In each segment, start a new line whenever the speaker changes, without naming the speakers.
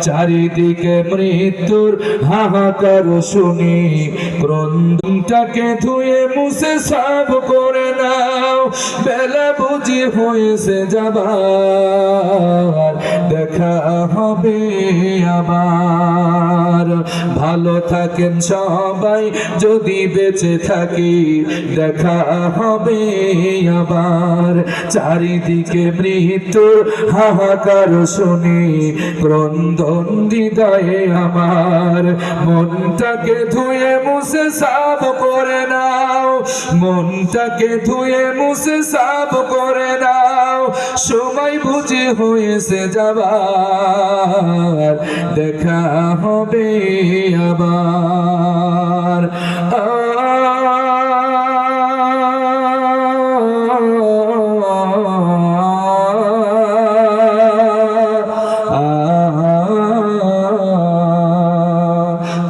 চারিদিকে মৃত্যুর হাহাকার শুনি, ক্রন্দনটাকে ধুয়ে মুছে সাফ করে নাও। বেলা বুঝি হয়েছে যাবার, দেখা হবে আবার। ভালো থাকেন সবাই যদি বেঁচে থাকি, দেখা হবে আবার। চারিদিকে মৃত্যুর হাহাকার শুনি, ক্রন্দন হৃদয়ে আমার। মনটাকে ধুয়ে মুছে সাফ করে নাও, মনটাকে ধুয়ে মুছে সাফ করে নাও। সময় বুঝে হয়েছে যাবার, দেখা হবে আবার।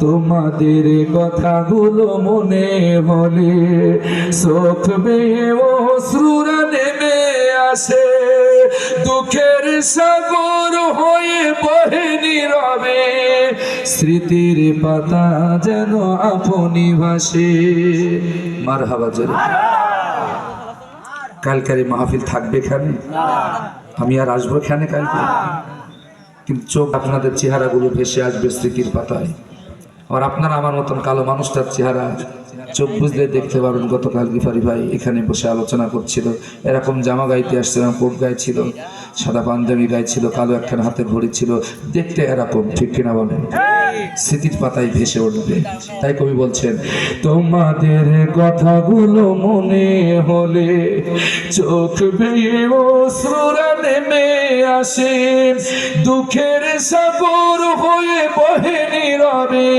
তোমাদের কথাগুলো মনে হলে চোখ বেয়ে অশ্রুরা নেমে আসে। দুঃখের সাগর হয়ে বহে নীরবে, স্মৃতির পাতা যেন আপনি ভাসে। মারহাবা জোরে। কালকারি মাহফিল থাকবে এখানে, আমি আর আসবো এখানে কালকে, কিন্তু চোখ আপনাদের চেহারাগুলো ভেসে আসবে স্মৃতির পাতায়। আর আপনারা আমার মতন কালো মানুষটার চেহারা চোখ বুঝলে দেখতে পাবেন। গতকাল গিফারি ভাই এখানে বসে আলোচনা করছিল, এরকম জামা গাইতে আসছিলাম, কোট গায়ে ছিল, সাদা পাঞ্জাবি গায়ে ছিল, কালো একখান হাতে ঘড়ি ছিল, দেখতে এরকম, ঠিক কিনা বলেন? স্মৃতির পাতায় ভেসে উঠবে। তাই কবি বলছেন, তোমাদের কথাগুলো মনে হলে চোখ বেয়ে অশ্রুরা নেমে আসে। দুঃখের সাগর হয়ে বহে নীরবে,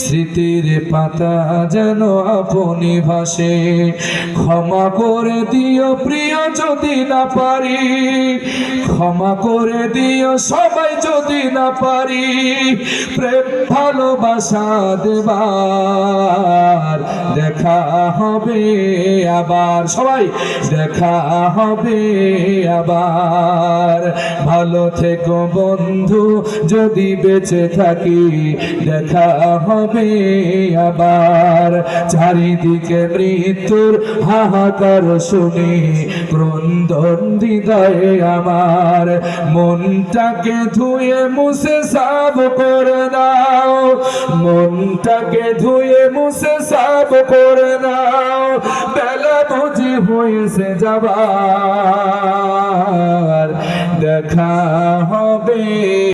স্মৃতির পাতা যেন আপনি ভাসে। ক্ষমা করে দিও প্রিয় যদি না পারি, ক্ষমা করে দিও সবাই যদি না পারি। প্রেম ভালোবাসা দেবার, দেখা হবে আবার। সবাই দেখা হবে আবার। ভালো থেকো বন্ধু যদি বেঁচে থাকি, দেখা হবে আবার। চারিদিকে মৃত্যুর হাহাকার শুনি, ক্রন্দন হৃদয়ে আমার। মনটাকে ধুয়ে মুছে সাফ করে নাও, মনটাকে ধুয়ে মুছে সাফ করে নাও। বেলা বুঝি হয়েছে যাবার, দেখা হবে।